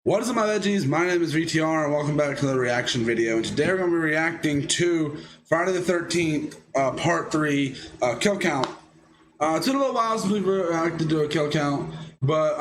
What is up, my veggies? My name is VTR and welcome back to the reaction video. And today we're going to be reacting to Friday the 13th, part 3, kill count. It's been a little while since we've reacted to a kill count, but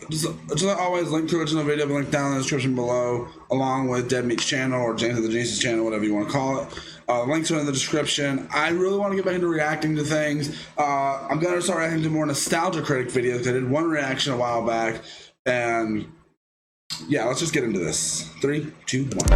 just always link to the original video, link down in the description below, along with Dead Meat's channel or James of the Genius channel, whatever you want to call it. Links are in the description. I really want to get back into reacting to things. I'm going to start reacting to more nostalgia critic videos. I did one reaction a while back, and yeah, let's just get into this. 3, 2, 1.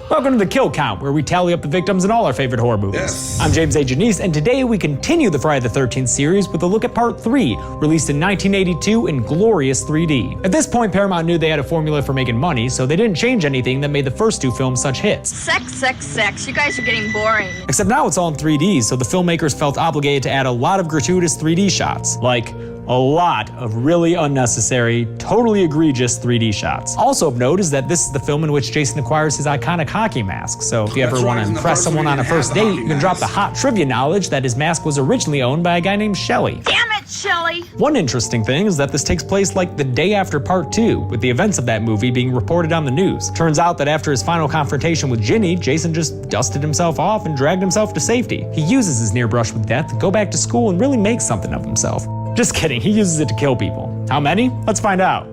Welcome to the Kill Count, where we tally up the victims in all our favorite horror movies. Yes. I'm James A. Janice, and today we continue the Friday the 13th series with a look at Part 3, released in 1982 in glorious 3D. At this point, Paramount knew they had a formula for making money, so they didn't change anything that made the first two films such hits. Sex, sex, sex. You guys are getting boring. Except now it's all in 3D, so the filmmakers felt obligated to add a lot of gratuitous 3D shots. Like, a lot of really unnecessary, totally egregious 3D shots. Also of note is that this is the film in which Jason acquires his iconic hockey mask, so if you ever want to impress someone on a first date, you can drop the hot trivia knowledge that his mask was originally owned by a guy named Shelly. Damn it, Shelly! One interesting thing is that this takes place like the day after Part 2, with the events of that movie being reported on the news. Turns out that after his final confrontation with Ginny, Jason just dusted himself off and dragged himself to safety. He uses his near brush with death to go back to school and really make something of himself. Just kidding, he uses it to kill people. How many? Let's find out.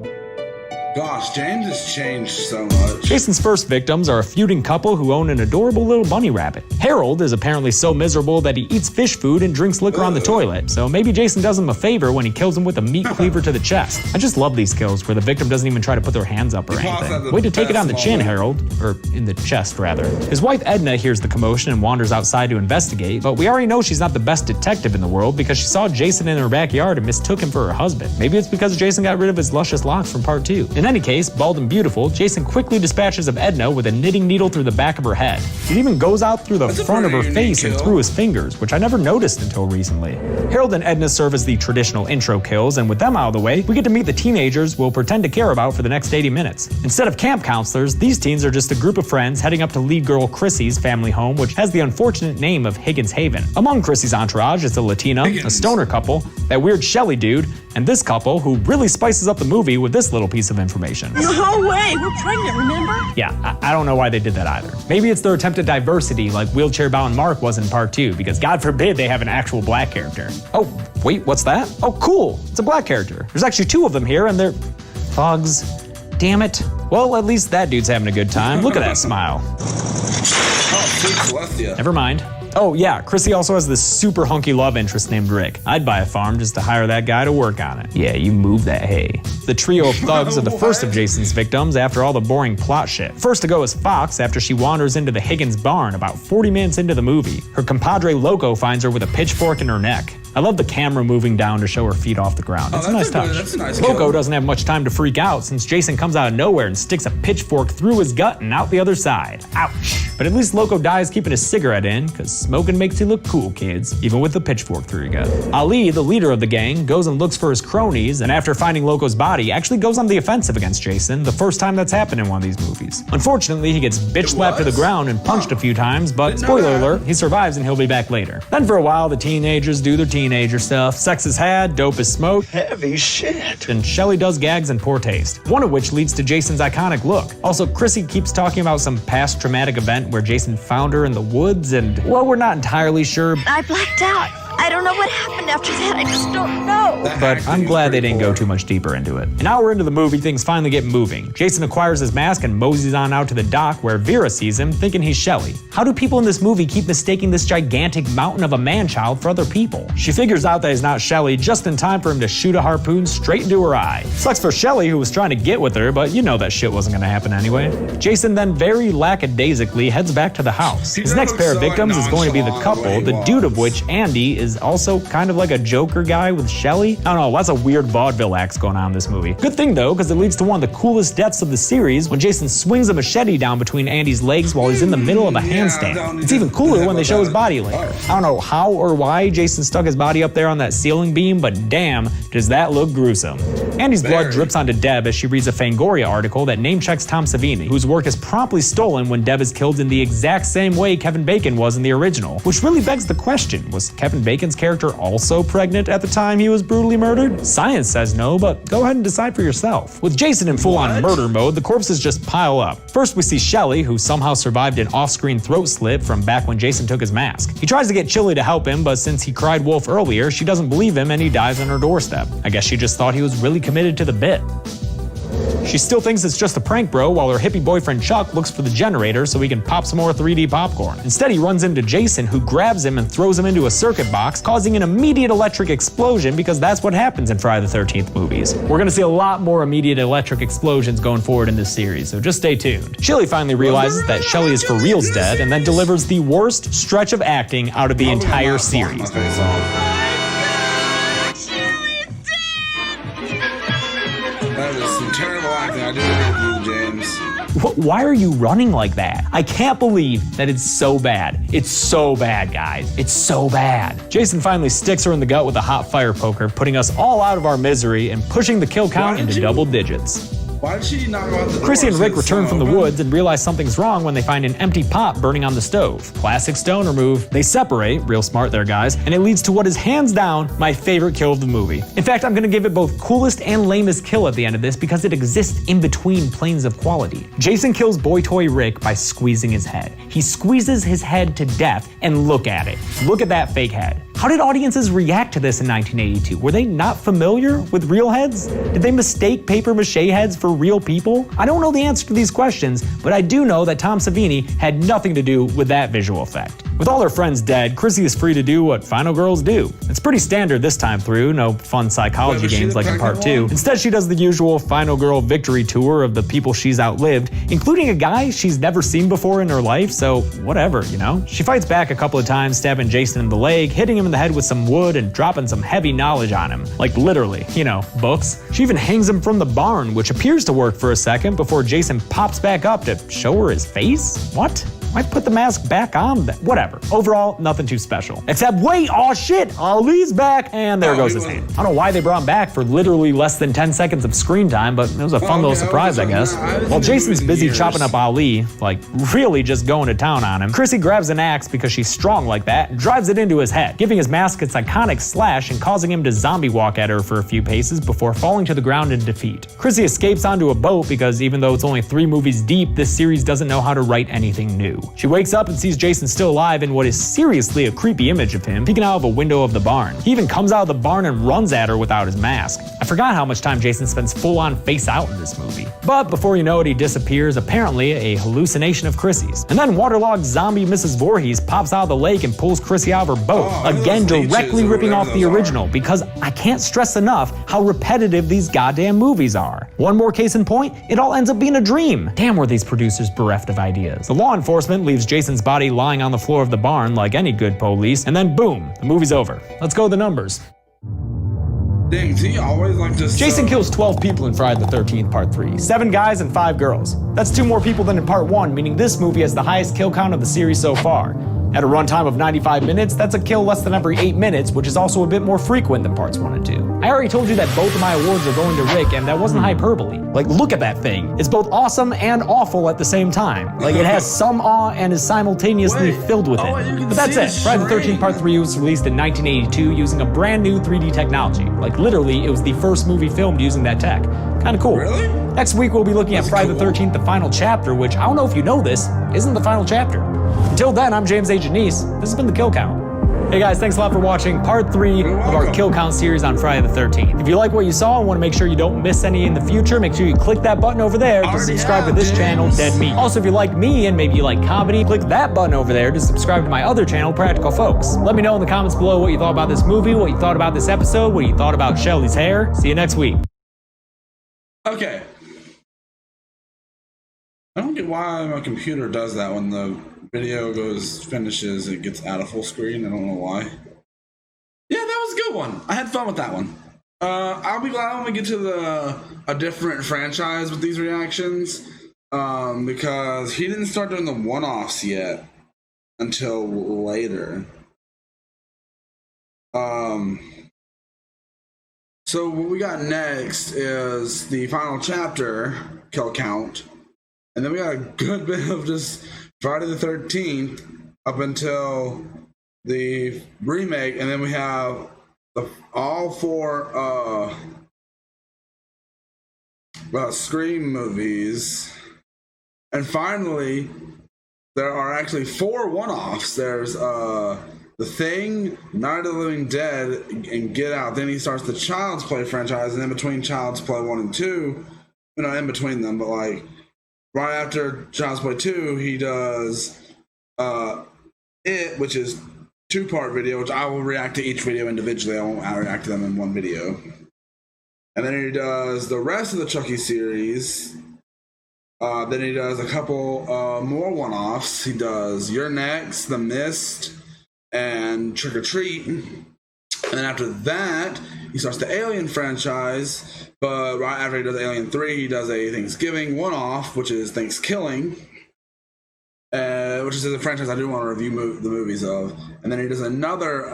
Gosh, James has changed so much. Jason's first victims are a feuding couple who own an adorable little bunny rabbit. Harold is apparently so miserable that he eats fish food and drinks liquor on the toilet, so maybe Jason does him a favor when he kills him with a meat cleaver to the chest. I just love these kills where the victim doesn't even try to put their hands up or anything. Way to take it on the chin, Harold. Or in the chest, rather. His wife Edna hears the commotion and wanders outside to investigate, but we already know she's not the best detective in the world because she saw Jason in her backyard and mistook him for her husband. Maybe it's because Jason got rid of his luscious locks from Part 2. In any case, bald and beautiful, Jason quickly dispatches of Edna with a knitting needle through the back of her head. It even goes out through the front of her face and through his fingers, which I never noticed until recently. Harold and Edna serve as the traditional intro kills, and with them out of the way, we get to meet the teenagers we'll pretend to care about for the next 80 minutes. Instead of camp counselors, these teens are just a group of friends heading up to lead girl Chrissy's family home, which has the unfortunate name of Higgins Haven. Among Chrissy's entourage is a Latina, a stoner couple, that weird Shelly dude, and this couple who really spices up the movie with this little piece of information. No way, we're pregnant, remember? Yeah, I don't know why they did that either. Maybe it's their attempt at diversity like wheelchair-bound Mark was in Part 2, because God forbid they have an actual black character. Oh, wait, what's that? Oh, cool, it's a black character. There's actually 2 of them here, and they're thugs. Damn it. Well, at least that dude's having a good time. Look at that smile. Oh, sweet Celestia. Never mind. Oh yeah, Chrissy also has this super hunky love interest named Rick. I'd buy a farm just to hire that guy to work on it. Yeah, you move that hay. The trio of thugs are the first of Jason's victims after all the boring plot shit. First to go is Fox after she wanders into the Higgins barn about 40 minutes into the movie. Her compadre Loco finds her with a pitchfork in her neck. I love the camera moving down to show her feet off the ground. It's a nice touch. That's a nice Loco kill. doesn't have much time to freak out since Jason comes out of nowhere and sticks a pitchfork through his gut and out the other side. Ouch. But at least Loco dies keeping his cigarette in, because smoking makes you look cool, kids, even with the pitchfork through your gut. Ali, the leader of the gang, goes and looks for his cronies, and after finding Loco's body, actually goes on the offensive against Jason, the first time that's happened in one of these movies. Unfortunately, he gets bitch slapped to the ground and punched a few times, but spoiler alert, he survives and he'll be back later. Then for a while, the teenagers do their teenager stuff. Sex is had, dope is smoked. Heavy shit. And Shelly does gags in poor taste, one of which leads to Jason's iconic look. Also, Chrissy keeps talking about some past traumatic event where Jason found her in the woods and, well, we're not entirely sure. I blacked out. I don't know what happened after that. I just don't know. But I'm glad they didn't go too much deeper into it. An hour into the movie, things finally get moving. Jason acquires his mask and moseys on out to the dock where Vera sees him, thinking he's Shelly. How do people in this movie keep mistaking this gigantic mountain of a man-child for other people? She figures out that he's not Shelly just in time for him to shoot a harpoon straight into her eye. Sucks for Shelly, who was trying to get with her, but you know that shit wasn't gonna happen anyway. Jason then very lackadaisically heads back to the house. His next pair of victims is going to be the couple, the dude of which, Andy, is also kind of like a Joker guy with Shelly. I don't know, lots of weird vaudeville acts going on in this movie. Good thing though, because it leads to one of the coolest deaths of the series when Jason swings a machete down between Andy's legs while he's in the middle of a handstand. It's even cooler when they show his body later. I don't know how or why Jason stuck his body up there on that ceiling beam, but damn, does that look gruesome. Andy's blood drips onto Deb as she reads a Fangoria article that name-checks Tom Savini, whose work is promptly stolen when Deb is killed in the exact same way Kevin Bacon was in the original, which really begs the question, was Kevin Bacon Bacon's character also pregnant at the time he was brutally murdered? Science says no, but go ahead and decide for yourself. With Jason in full-on murder mode, the corpses just pile up. First, we see Shelly, who somehow survived an off-screen throat slit from back when Jason took his mask. He tries to get Chili to help him, but since he cried wolf earlier, she doesn't believe him and he dies on her doorstep. I guess she just thought he was really committed to the bit. She still thinks it's just a prank bro while her hippie boyfriend Chuck looks for the generator so he can pop some more 3D popcorn. Instead, he runs into Jason, who grabs him and throws him into a circuit box, causing an immediate electric explosion because that's what happens in Friday the 13th movies. We're gonna see a lot more immediate electric explosions going forward in this series, so just stay tuned. Chili finally realizes that Shelly is for reals dead and then delivers the worst stretch of acting out of the entire series. That is some terrible acting. I do agree with you, James. Why are you running like that? I can't believe that it's so bad. It's so bad, guys. It's so bad. Jason finally sticks her in the gut with a hot fire poker, putting us all out of our misery and pushing the kill count into double digits. Why did she not go out the door? Chrissy and Rick return from the woods and realize something's wrong when they find an empty pot burning on the stove. Classic stoner move. They separate, real smart there guys, and it leads to what is hands down my favorite kill of the movie. In fact, I'm gonna give it both coolest and lamest kill at the end of this because it exists in between planes of quality. Jason kills boy toy Rick by squeezing his head. He squeezes his head to death and look at it. Look at that fake head. How did audiences react to this in 1982? Were they not familiar with real heads? Did they mistake paper mache heads for real people? I don't know the answer to these questions, but I do know that Tom Savini had nothing to do with that visual effect. With all her friends dead, Chrissy is free to do what final girls do. It's pretty standard this time through, no fun psychology games like in part 2. Instead, she does the usual final girl victory tour of the people she's outlived, including a guy she's never seen before in her life, so whatever, you know? She fights back a couple of times, stabbing Jason in the leg, hitting him in the head with some wood, and dropping some heavy knowledge on him. Like literally, you know, books. She even hangs him from the barn, which appears to work for a second before Jason pops back up to show her his face? What? Why put the mask back on? Whatever. Overall, nothing too special. Except, wait, oh shit, Ali's back, and there goes his hand. I don't know why they brought him back for literally less than 10 seconds of screen time, but it was a fun little surprise, I guess. While Jason's busy chopping up Ali, like really just going to town on him, Chrissy grabs an axe because she's strong like that, and drives it into his head, giving his mask its iconic slash and causing him to zombie walk at her for a few paces before falling to the ground in defeat. Chrissy escapes onto a boat because even though it's only 3 movies deep, this series doesn't know how to write anything new. She wakes up and sees Jason still alive in what is seriously a creepy image of him peeking out of a window of the barn. He even comes out of the barn and runs at her without his mask. I forgot how much time Jason spends full-on face out in this movie. But before you know it, he disappears, apparently a hallucination of Chrissy's. And then waterlogged zombie Mrs. Voorhees pops out of the lake and pulls Chrissy out of her boat, again directly ripping off the original, because I can't stress enough how repetitive these goddamn movies are. One more case in point, it all ends up being a dream. Damn, were these producers bereft of ideas. The law enforcement leaves Jason's body lying on the floor of the barn like any good police, and then boom, the movie's over. Let's go to the numbers. Dang, he always like to. Jason kills 12 people in Friday the 13th Part 3. 7 guys and 5 girls. That's 2 more people than in Part 1, meaning this movie has the highest kill count of the series so far. At a runtime of 95 minutes, that's a kill less than every 8 minutes, which is also a bit more frequent than parts 1 and 2. I already told you that both of my awards are going to Rick, and that wasn't hyperbole. Like, look at that thing. It's both awesome and awful at the same time. Like, it has some awe and is simultaneously filled with it. But that's it. Friday the 13th Part 3 was released in 1982 using a brand new 3D technology. Like, literally, it was the first movie filmed using that tech. Kinda cool. Really? Next week, we'll be looking at Friday the 13th, the final chapter, which, I don't know if you know this, isn't the final chapter. Until then, I'm James A. Janice. This has been The Kill Count. Hey guys, thanks a lot for watching part 3 of our Kill Count series on Friday the 13th. If you like what you saw and want to make sure you don't miss any in the future, make sure you click that button over there to subscribe to this channel, Dead Meat. Also, if you like me and maybe you like comedy, click that button over there to subscribe to my other channel, Practical Folks. Let me know in the comments below what you thought about this movie, what you thought about this episode, what you thought about Shelly's hair. See you next week. Okay. I don't get why my computer does that when the video finishes, it gets out of full screen. I don't know why. Yeah, that was a good one. I had fun with that one. I'll be glad when we get to a different franchise with these reactions, because he didn't start doing the one-offs yet until later. So what we got next is the final chapter, Kill Count. And then we got a good bit of just Friday the 13th up until the remake, and then we have all 4 Scream movies. And finally, there are actually 4 one-offs. There's The Thing, Night of the Living Dead, and Get Out. Then he starts the Child's Play franchise, and in between Child's Play 1 and 2, in between them, but like right after Child's Play 2, he does It, which is 2-part video, which I will react to each video individually. I won't react to them in one video. And then he does the rest of the Chucky series. Then he does a couple more one-offs. He does You're Next, The Mist, and Trick or Treat. And then after that, he starts the Alien franchise. But right after he does Alien 3, he does a Thanksgiving one-off, which is Thanksgilling, which is a franchise I do want to review the movies of. And then he does another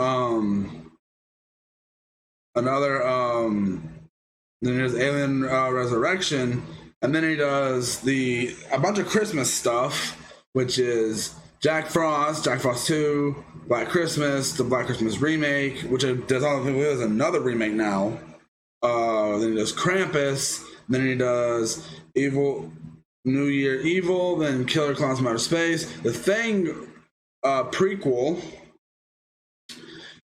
then he does Alien Resurrection. And then he does a bunch of Christmas stuff, which is Jack Frost 2, Black Christmas, the Black Christmas remake, which does another remake now. Then he does Krampus. Then he does New Year Evil. Then Killer Clowns from Outer Space. The Thing prequel.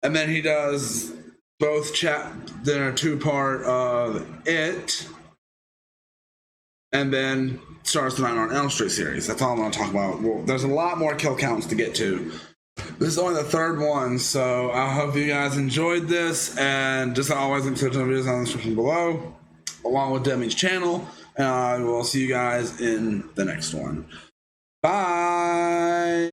And then he does both then a 2-part of It. And then starts the Nightmare on Elm Street series. That's all I'm going to talk about. Well, there's a lot more kill counts to get to. This is only the 3rd one, so I hope you guys enjoyed this. And just like always, link to the videos on the description below, along with Demi's channel. And I will see you guys in the next one. Bye!